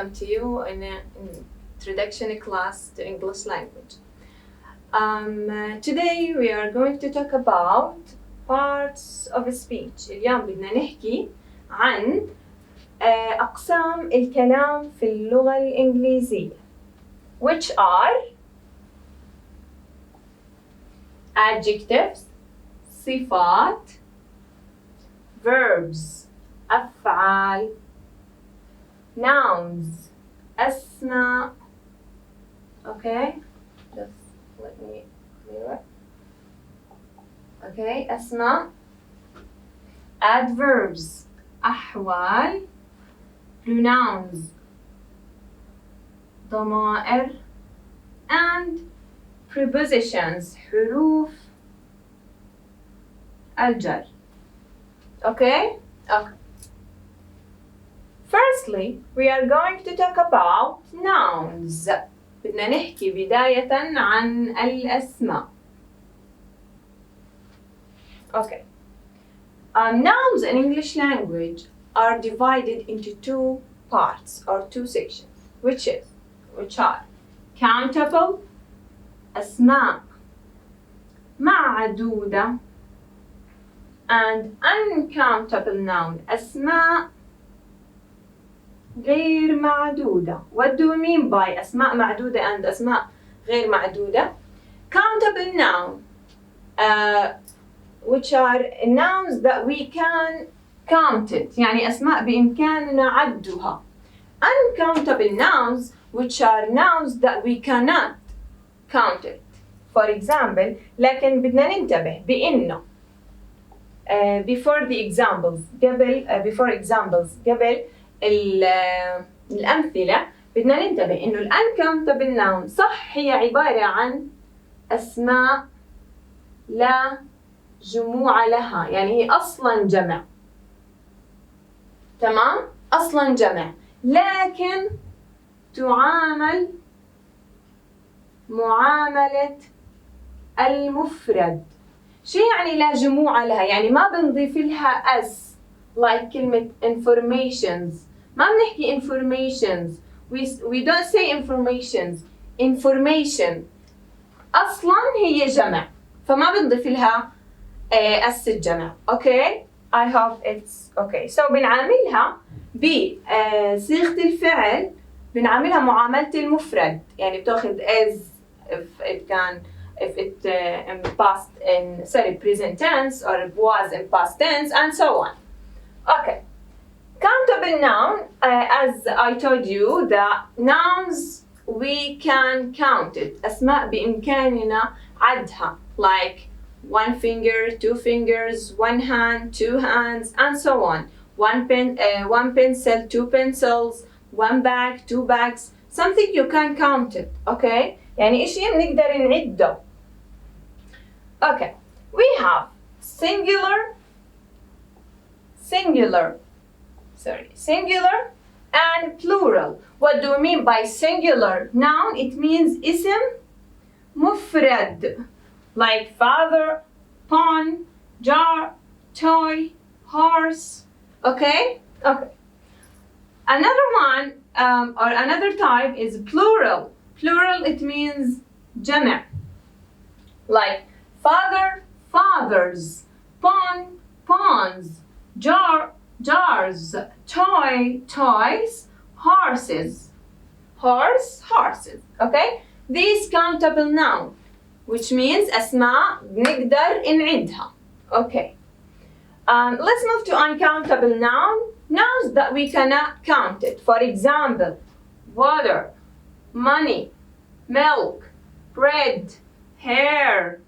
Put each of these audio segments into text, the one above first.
welcome to you in an introduction class to English language. Today we are going to talk about parts of speech. اليوم بدنا نحكي عن أقسام الكلام في اللغة الإنجليزية, which are adjectives, صفات, verbs, أفعال, nouns, أسماء. Okay, just let me clear it. Okay, أسماء, adverbs, أحوال, pronouns, ضمائر, and prepositions, حروف الجر. Okay? Okay. Firstly, we are going to talk about nouns. بدنا نحكي بداية عن الأسماء. Okay. Nouns in English language are divided into two parts or two sections, which are countable, أسماء معدودة, and uncountable noun, أسماء غير معدودة. What do we mean by أسماء معدودة and أسماء غير معدودة? Countable noun, which are nouns that we can count it, يعني أسماء بإمكاننا عدها. Uncountable nouns, which are nouns that we cannot count it. For example, لكن بدنا ننتبه بإنه before examples قبل الأمثلة بدنا ننتبه إنه ال uncountable noun صح هي عبارة عن أسماء لا جموع لها, يعني هي أصلاً جمع, تمام؟ أصلاً جمع, لكن تعامل معاملة المفرد. شو يعني لا جموع لها؟ يعني ما بنضيف لها s, like كلمة informations. ما بنحكي informations. We don't say information. أصلاً هي جمع, فما بنضيف لها s الجمع. Okay? I hope it's okay. So بنعاملها بصيغة الفعل, بنعاملها معاملة المفرد, يعني بتاخذ as if it in present tense, or it was in past tense, and so on. Okay. Countable noun, as I told you, the nouns we can count it. أسماء بإمكاننا عدها, like one finger, two fingers, one hand, two hands, and so on. One pencil, two pencils, one bag, two bags. Something you can count it, okay? يعني إشي بنقدر نعده. Okay, we have singular, and plural. What do we mean by singular noun? It means اسم مفرد, like father, pawn, jar, toy, horse. Okay? Okay. Another one, or another type is plural. Plural, it means جمع, like father, fathers, pawn, pawns, jar, jars, toy, toys, horses, horses. Okay? These countable noun, which means أسماء بنقدر نعدها. Okay. Let's move to uncountable noun. Nouns that we cannot count it. For example, water, money, milk, bread, hair,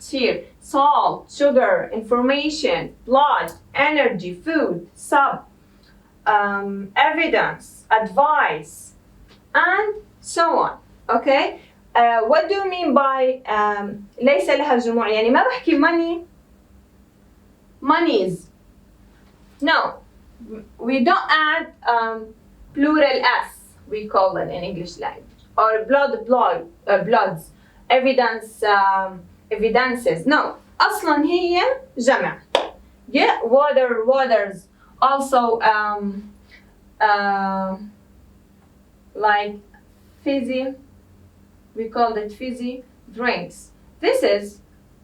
tear, salt, sugar, information, blood, energy, food, evidence, advice, and so on. Okay? What do you mean by ليس لها جموع? يعني ما بحكي monies. No, we don't add plural s, we call it in English language. Or bloods, evidences. No, أصلاً هي جمع. Yeah, waters. Also like fizzy, we call it fizzy drinks. This is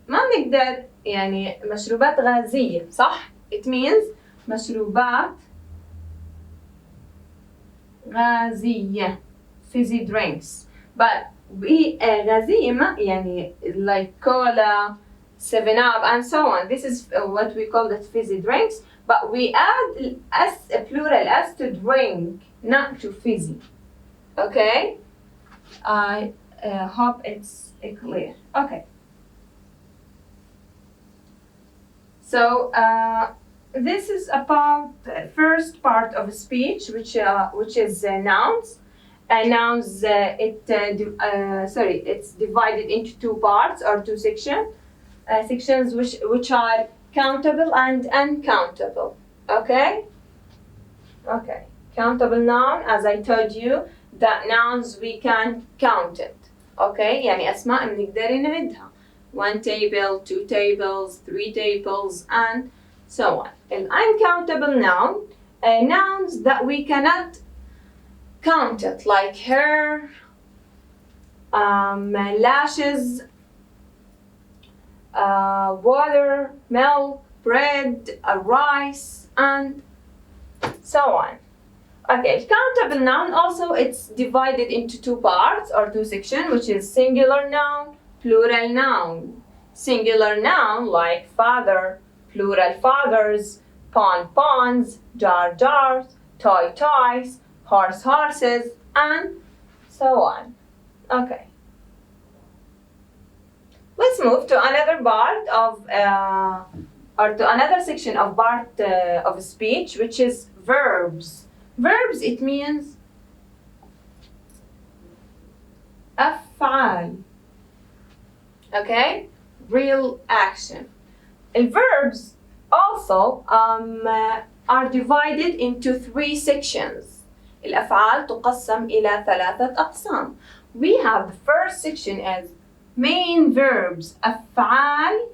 ما بنقدر يعني مشروبات غازية صح؟ It means مشروبات غازية fizzy drinks. But we غازية ما يعني like cola, 7-Up and so on. This is what we call it fizzy drinks. But we add s, a plural s to drink, not to fizzy. Okay? I hope it's clear. Okay. So this is about the first part of speech, which is nouns. Nouns, it's divided into two parts or two sections which are countable and uncountable. Okay? Okay. Countable noun, as I told you, that nouns we can count it. Okay? يعني أسماء بنقدر نعدها. 1 table, 2 tables, 3 tables, and so on. An uncountable noun, nouns that we cannot count it, like hair, lashes, water, milk, bread, rice, and so on. Okay, countable noun also it's divided into two parts or two sections, which is singular noun, plural noun. Singular noun like father, plural fathers, pond ponds, jar jars, toy toys, horse horses, and so on. Okay. Let's move to another part of or to another section of part of speech, which is verbs. Verbs, it means أفعال. Okay? Real action. And verbs also are divided into three sections. الأفعال تقسم إلى 3 أقسام. We have the first section as main verbs. أفعال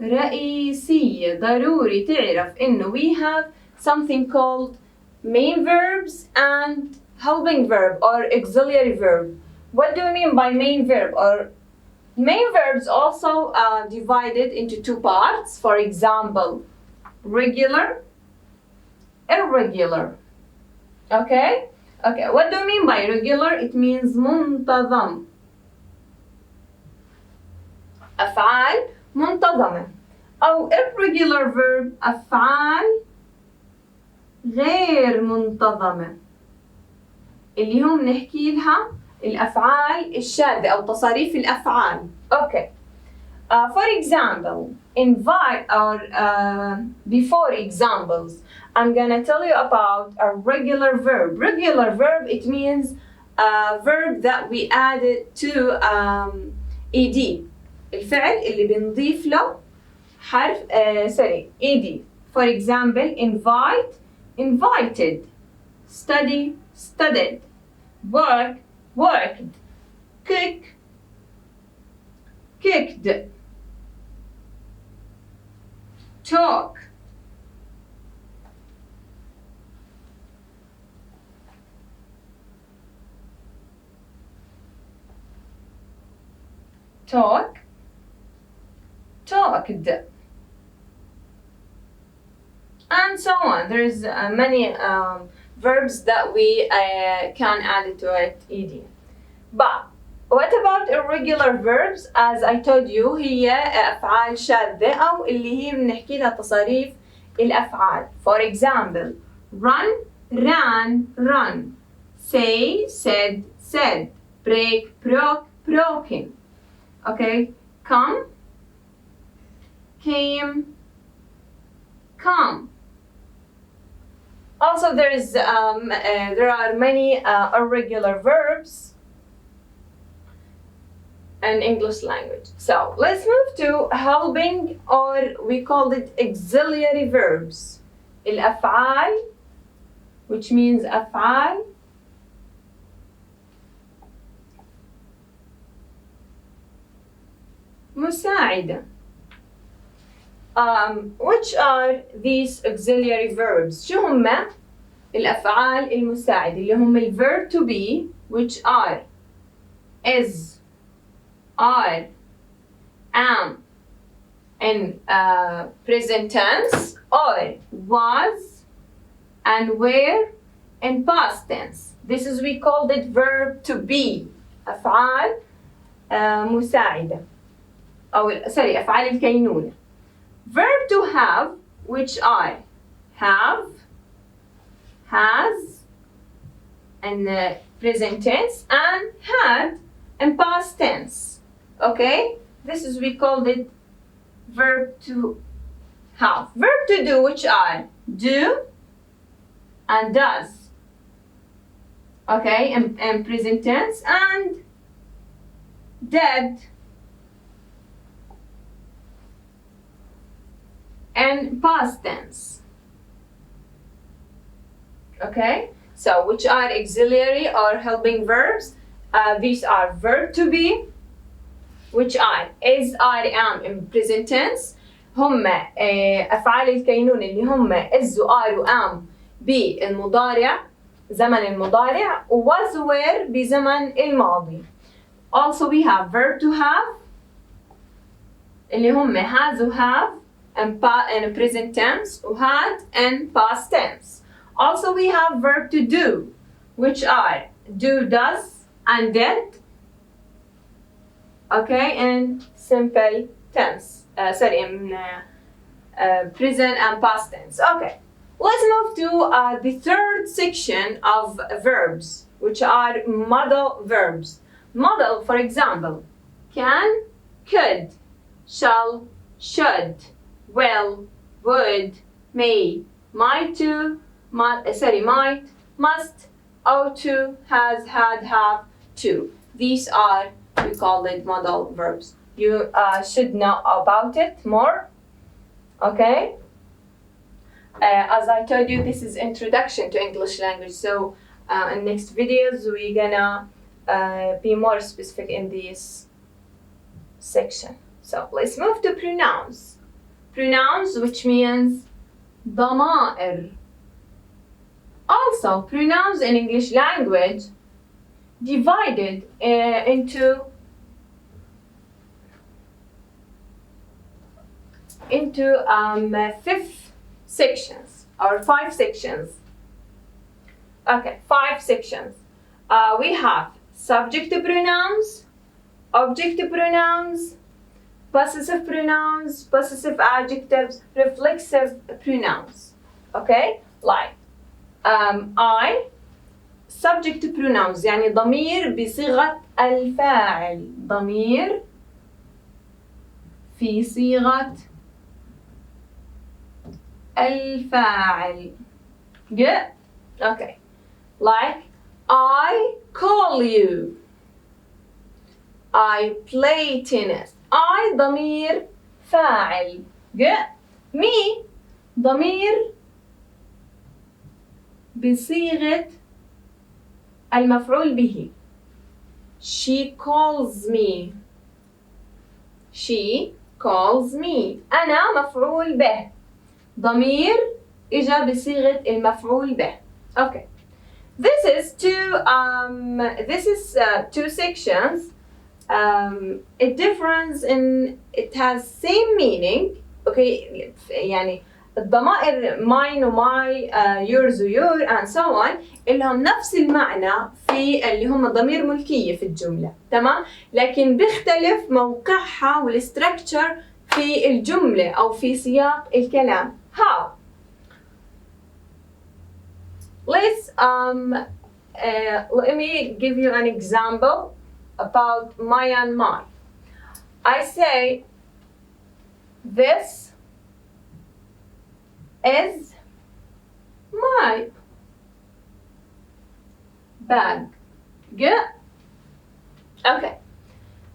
رئيسية. ضروري تعرف إنه we have something called main verbs and helping verb or auxiliary verb. What do we mean by main verb? Or main verbs also are divided into two parts. For example, regular, irregular. Okay? Okay, what do we mean by regular? It means منتظم. أفعال منتظمة. أو irregular verb أفعال غير منتظمة. اللي هم نحكي لها الأفعال الشاذة أو تصاريف الأفعال. Okay. For example, invite or before examples, I'm gonna tell you about a regular verb. Regular verb, it means a verb that we added to ed. الفعل اللي بنضيف له حرف ed. For example, invite, invited, study, studied, work, worked, cook, cooked, talk, talk, talked, and so on. There's many verbs that we can add it to it ed. But what about irregular verbs? As I told you, هي أفعال شاذة أو اللي هي بنحكي لها تصاريف الأفعال. For example, run, ran, run, say, said, said, break, broke, broken. Okay, come, came, come. Also, there are many irregular verbs in English language. So let's move to helping, or we call it auxiliary verbs. الأفعال, which means أفعال مساعدة. Which are these auxiliary verbs? شو هما؟ الأفعال المساعدة اللي هم ال verb to be which are is, are, am in present tense, or was and were in past tense. This is we called it verb to be. أفعال مساعدة أو أفعال الكينونة. Verb to have which are have, has in the present tense and had in past tense. Okay? This is we called it verb to have. Verb to do which are do and does. Okay, in present tense and did and past tense. Okay, so which are auxiliary or helping verbs? These are verb to be, which are is, are, am in present tense. هم أفعال الكينونة اللي هم is و are و am بالمضارع زمن المضارع و was و were بزمن الماضي. Also we have verb to have اللي هم has و have in present tense و had in past tense. Also we have verb to do which are do, does and did. Okay, in simple tense. In present and past tense. Okay, let's move to the third section of verbs, which are modal verbs. Modal, for example, can, could, shall, should, will, would, may, might to, might, must, ought to, has, had, have, to. These are, we call it modal verbs. You should know about it more. Okay? As I told you, this is introduction to English language. So in next videos, we're gonna be more specific in this section. So let's move to pronouns. Pronouns, which means ضمائر. Also, pronouns in English language divided into fifth sections or 5 sections. Okay, 5 sections. We have subject pronouns, object pronouns, possessive pronouns, possessive adjectives, reflexive pronouns. Okay, like I, subject pronouns يعني ضمير بصيغة الفاعل. ضمير في صيغة الفاعل. Good? Okay. Like I call you. I play tennis. I ضمير فاعل. Good? Me ضمير بصيغة المفعول به. She calls me. She calls me. أنا مفعول به. ضمير إجا بصيغة المفعول به. Okay. This is two sections. It difference in it has same meaning. Okay, يعني الضمائر mine و my, yours و your and so on لهم نفس المعنى في اللي هم ضمير ملكية في الجملة. تمام؟ لكن بيختلف موقعها والستركتشر في الجملة أو في سياق الكلام. How? Let's let me give you an example about Myanmar. I say this is my bag. Good? Okay.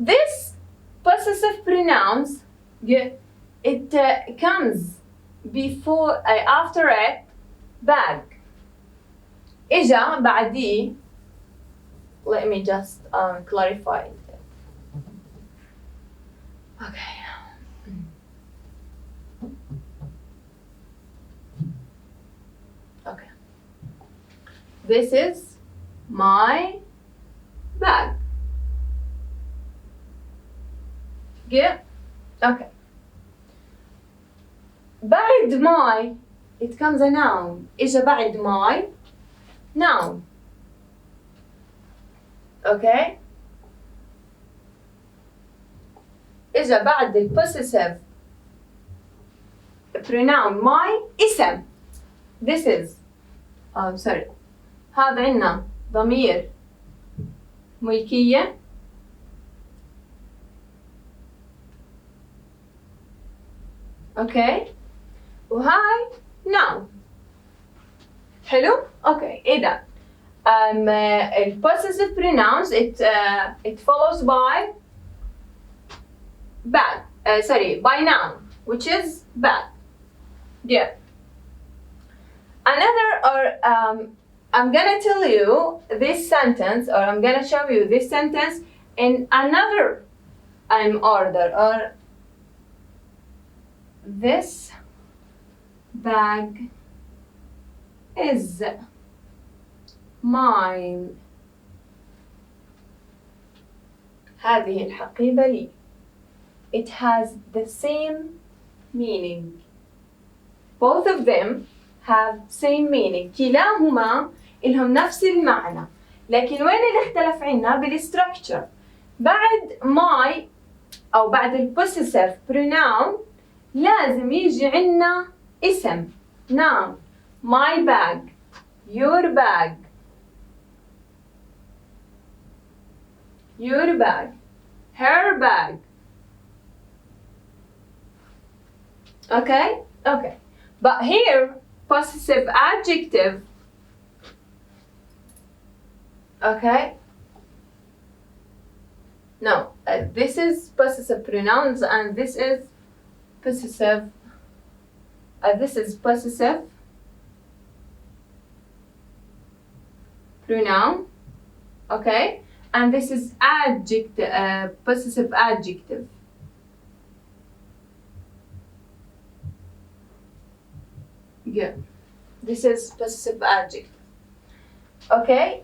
This possessive pronouns, it comes before after it bag. إجا بعديه. Let me just clarify it. Okay. Okay. This is my bag. Good. Okay. بعد my it comes a noun. إجا بعد my noun. Okay. إجا بعد ال possessive pronoun my اسم. This is sorry. هذا عنا ضمير ملكية. Okay. وهاي noun. حلو؟ اوكي إذا ال possessive pronouns it follows by bag. By noun, which is bag. Yeah. Another I'm gonna tell you this sentence, or I'm gonna show you this sentence in another order. Or this bag is mine. هذه الحقيبة لي. It has the same meaning. Both of them have same meaning. كلاهما إلهم نفس المعنى. لكن وين اللي اختلف عنا؟ بالستركتشر. بعد my أو بعد ال possessive pronoun لازم يجي عنا اسم noun. My bag, your bag, your bag, her bag. Okay? Okay. But here, possessive adjective. Okay? No, this is possessive pronouns and this is possessive. This is possessive pronoun. Okay? And this is adjective, possessive adjective. Good. This is possessive adjective. Okay.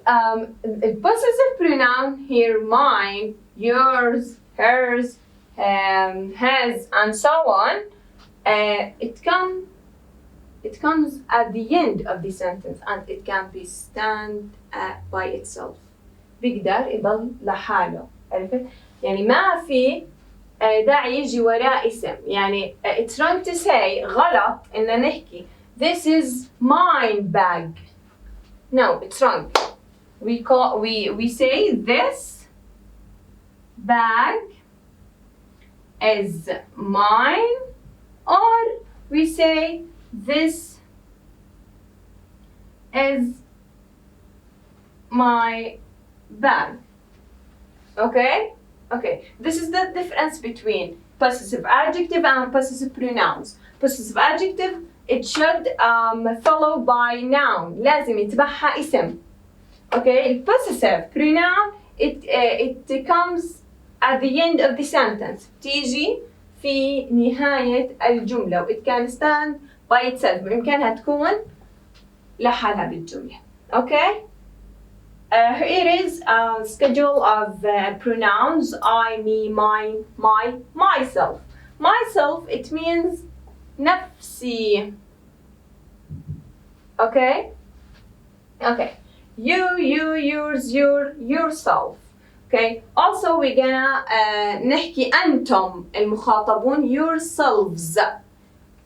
Possessive pronoun here: mine, yours, hers, his, and so on. It comes at the end of the sentence, and it can be stand by itself. بيقدر يضل لحاله. عرفت؟ يعني ما في داعي يجي وراء اسم. يعني it's wrong to say غلط إن نحكي this is mine bag. No, it's wrong. We say this bag is mine, or we say this is my bag. Okay? Okay. This is the difference between possessive adjective and possessive pronouns. Possessive adjective, it should follow by noun. لازم يتبعها اسم. Okay? Possessive pronoun, it comes at the end of the sentence. تيجي في نهاية الجملة. It can stand by itself. بإمكانها تكون لحالها بالجملة. Okay? Here is a schedule of pronouns: I, me, mine, my, myself. Myself, it means نفسي. Okay? Okay. You, yours, yourself. Okay? Also, we're gonna نحكي أنتم المخاطبون yourselves.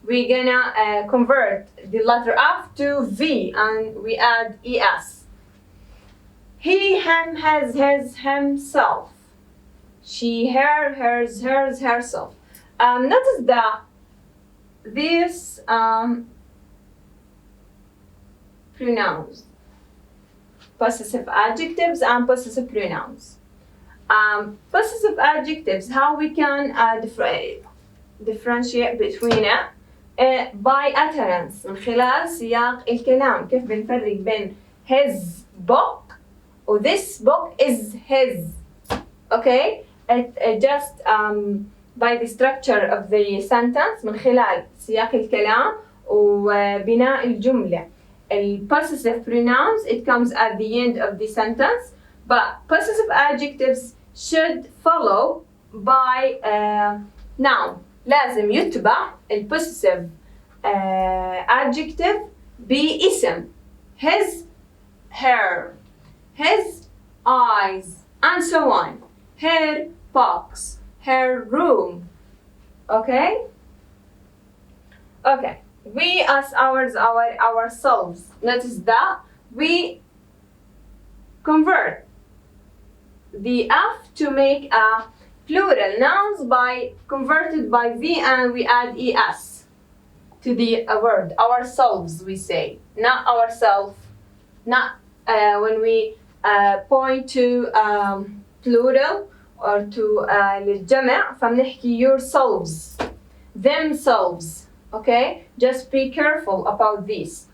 We're gonna convert the letter F to V and we add ES. He, him, his, himself. She, her, hers, herself. Notice that these pronouns, possessive adjectives and possessive pronouns. Possessive adjectives, how we can differentiate between it by utterance من خلال سياق الكلام. كيف بنفرق بين his book or this book is his. Okay? It just by the structure of the sentence من خلال سياق الكلام وبناء الجملة. possessive pronouns, it comes at the end of the sentence, but possessive adjectives should follow by noun. لازم يتبع possessive adjective باسم. His, her, his eyes, and so on. Her box, her room. Okay? Okay. We as ourselves. Notice that we convert the F to make a plural nouns by converted by V, and we add ES to the word. Ourselves, we say, not ourself. Not when we point to plural or to للجمع فبنحكي yourselves, themselves. Okay, just be careful about this.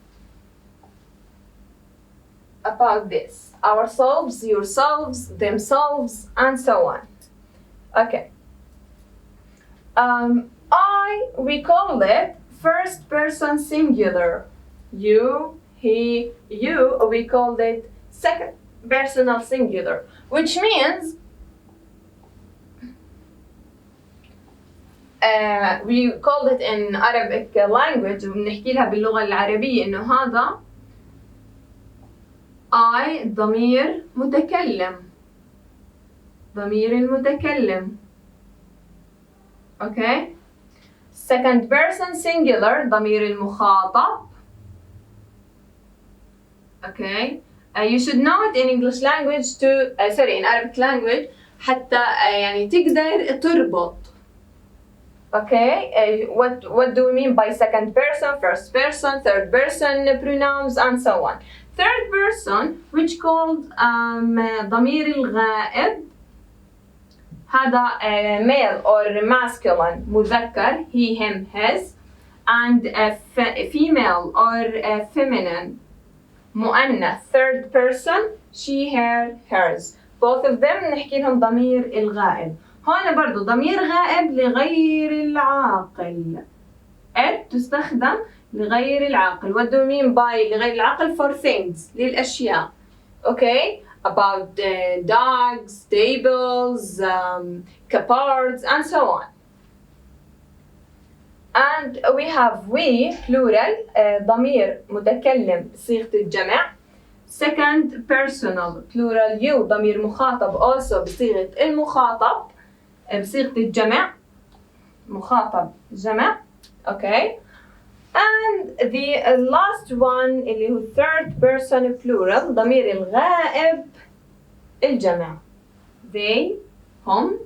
About this, ourselves, yourselves, themselves, and so on. Okay. We call it first person singular. You, he, you. We call it second personal singular, which means we call it in Arabic language وبنحكي لها باللغة العربية إنه هذا I ضمير متكلم. ضمير المتكلم. Okay. Second person singular ضمير المخاطب. Okay. You should know it in English language to in Arabic language حتى يعني تقدر تربط. Okay, what do we mean by second person, first person, third person pronouns, and so on. Third person, which called ضمير الغائب. هذا male or masculine مذكر, he, him, his, and female or feminine مؤنث, third person, she, her, hers. Both of them نحكي لهم ضمير الغائب. هون برضو ضمير غائب لغير العاقل. it تستخدم لغير العاقل. What do we mean by لغير العاقل? For things, للأشياء. Okay, about dogs, tables, cupboards, and so on. And we have we, plural, ضمير متكلم بصيغة الجمع. Second personal, plural, you, ضمير مخاطب also بصيغة المخاطب. بصيغة الجمع. مخاطب جمع. Okay. And the last one اللي هو third person plural ضمير الغائب الجمع. They, هم,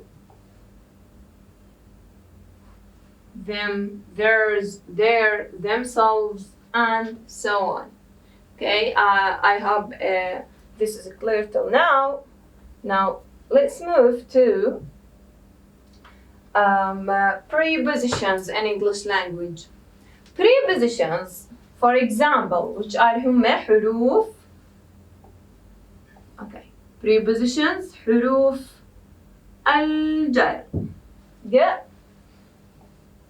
them, theirs, their, themselves, and so on. Okay, I hope this is clear till now. Now let's move to prepositions in English language. Prepositions, for example, which are هما حروف. Okay, prepositions حروف الجر. Yeah.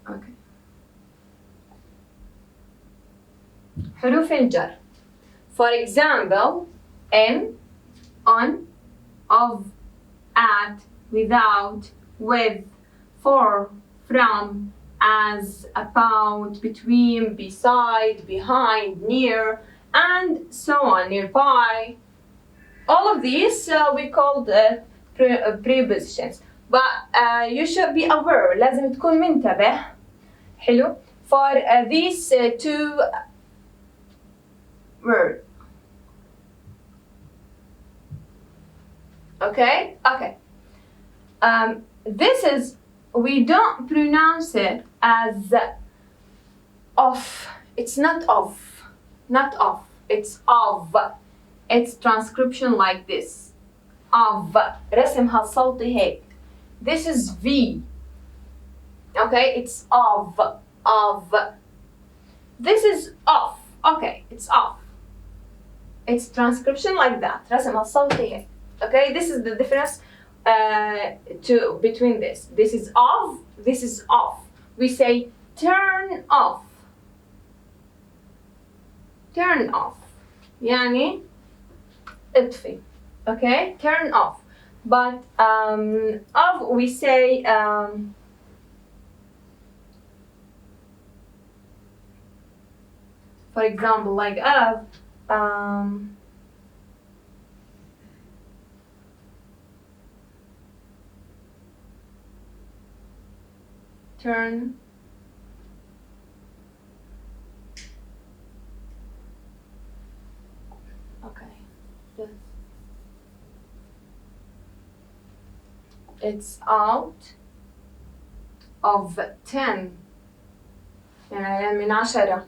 Okay. حروف الجر. For example, in, on, of, at, without, with, for, from, as, about, between, beside, behind, near, and so on, nearby. All of these we call prepositions. But you should be aware, لازم تكون منتبه. حلو. For these two words. Okay? Okay. This is, we don't pronounce it as of. It's not of. Not of. It's of. It's transcription like this. Of. رسمها الصوتي هيك. This is V. Okay? It's of. Of. This is off. Okay, it's off. It's transcription like that. رسمها الصوتي هيك. Okay, this is the difference between this. This is off, this is off. We say turn off. turn off يعني اطفي. Okay, turn off. But off we say for example, like of turn okay. It's out of 10 يعني من 10.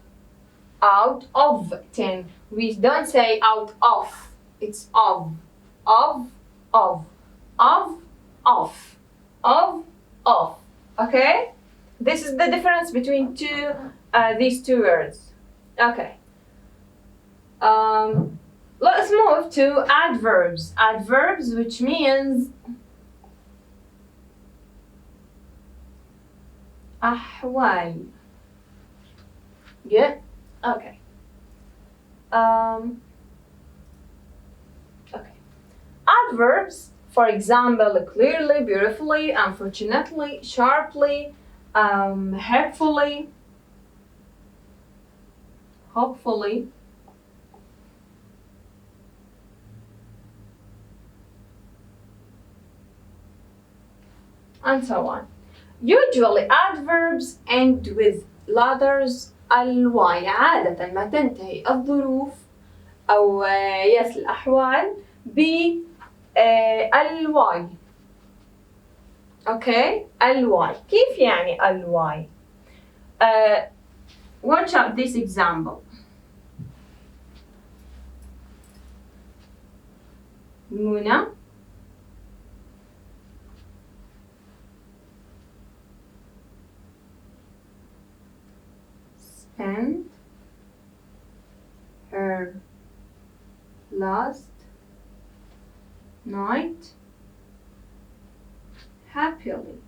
Out of 10. We don't say out of. It's of. Of. Okay? This is the difference between these two words. Okay. Let's move to adverbs. Adverbs, which means أحوال. Yeah? Okay. Okay. Adverbs, for example, clearly, beautifully, unfortunately, sharply, helpfully, hopefully, and so on. Usually adverbs end with letters الواي. عادة ما تنتهي الظروف أو الأحوال بالواي. أوكي؟ الواي. كيف يعني الواي؟ Watch out this example. منى spent her last night happily.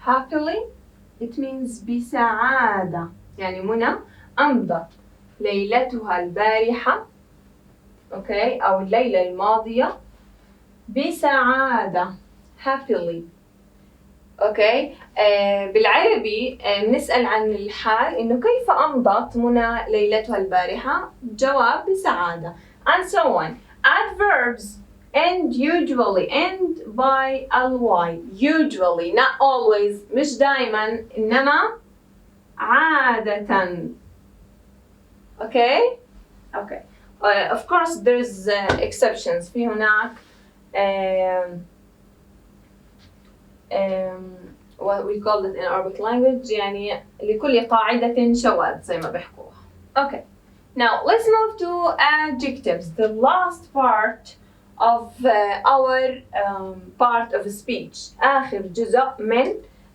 Happily, it means بسعادة. يعني منى أمضت ليلتها البارحة أوكي أو الليلة الماضية بسعادة. Happily. اوكي بالعربي بنسأل عن الحال انه كيف امضت منى ليلتها البارحة؟ جواب بسعادة. And so on. Adverbs usually end by ly. Usually, not always. مش دائما انما عادة. Okay? Okay. Of course there's exceptions. في هناك what we call it in Arabic language يعني لكل قاعدة شواذ زي ما بيحكوها. Okay. Now let's move to adjectives, the last part of our part of speech. آخر جزء من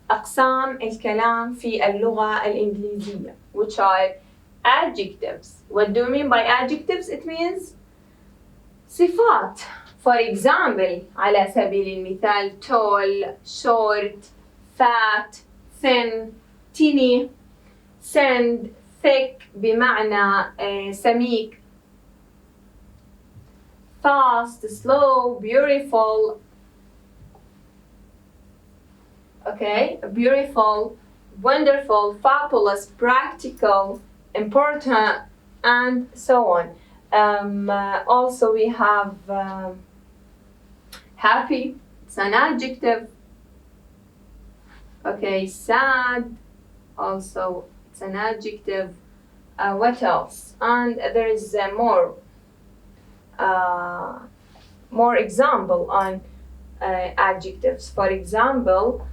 أقسام الكلام في اللغة الإنجليزية, which are adjectives. What do you mean by adjectives? It means صفات. For example, على سبيل المثال tall, short, fat, thin, teeny, sand, thick بمعنى سميك, fast, slow, beautiful, okay, beautiful, wonderful, fabulous, practical, important, and so on. Also we have happy, it's an adjective. Okay, sad, also it's an adjective. What else? And there is more example on adjectives. For example,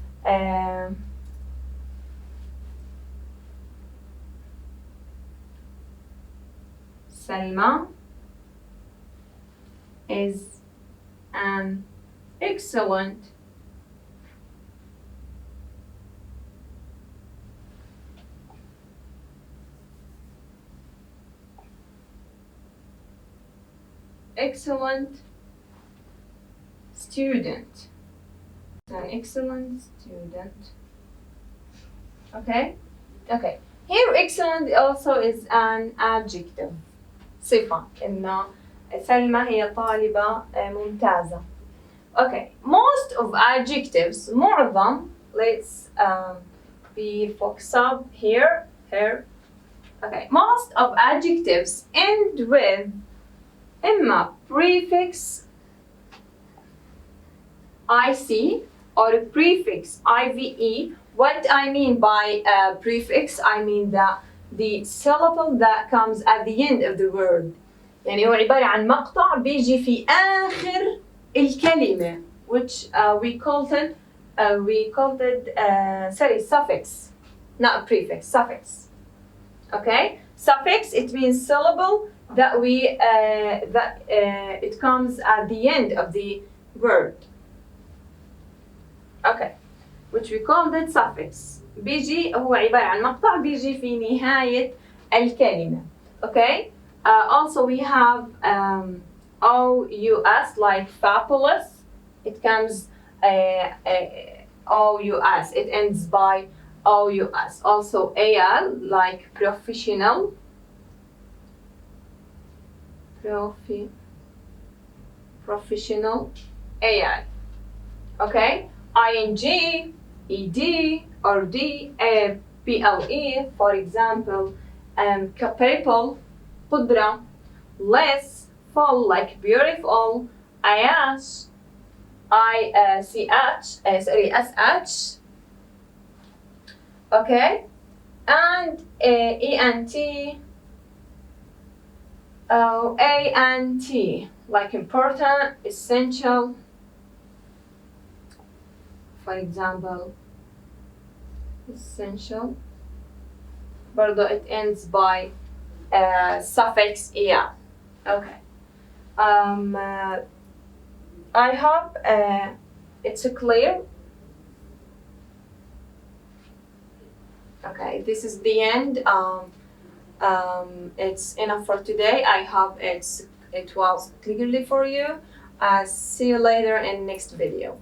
Salma is an excellent student. An excellent student. Okay? Okay. Here excellent also is an adjective. صفة إنه سلمى هي طالبة ممتازة. Okay. Most of adjectives معظم, let's be focused up here. Okay. Most of adjectives end with إما prefix IC or prefix IVE. What I mean by prefix, I mean the syllable that comes at the end of the word. يعني هو عبارة عن مقطع بيجي في آخر الكلمة, which we called it suffix, not prefix, suffix. Okay, suffix, it means syllable that it comes at the end of the word. Okay, which we called it suffix. بيجي هو عبارة عن مقطع بيجي في نهاية الكلمة. Okay. Also we have OUS like fabulous. It comes OUS. It ends by OUS. Also AL like professional. Professional AI. Okay. ING, ED, or D, PLE, for example, capable, قدرة, less, full, like beautiful, IH, SH, okay, and ENT, ANT, like important, essential. For example, essential. برضو it ends by suffix ER. Okay. I hope it's clear. Okay, this is the end. It's enough for today. I hope it was clearly for you. See you later in next video.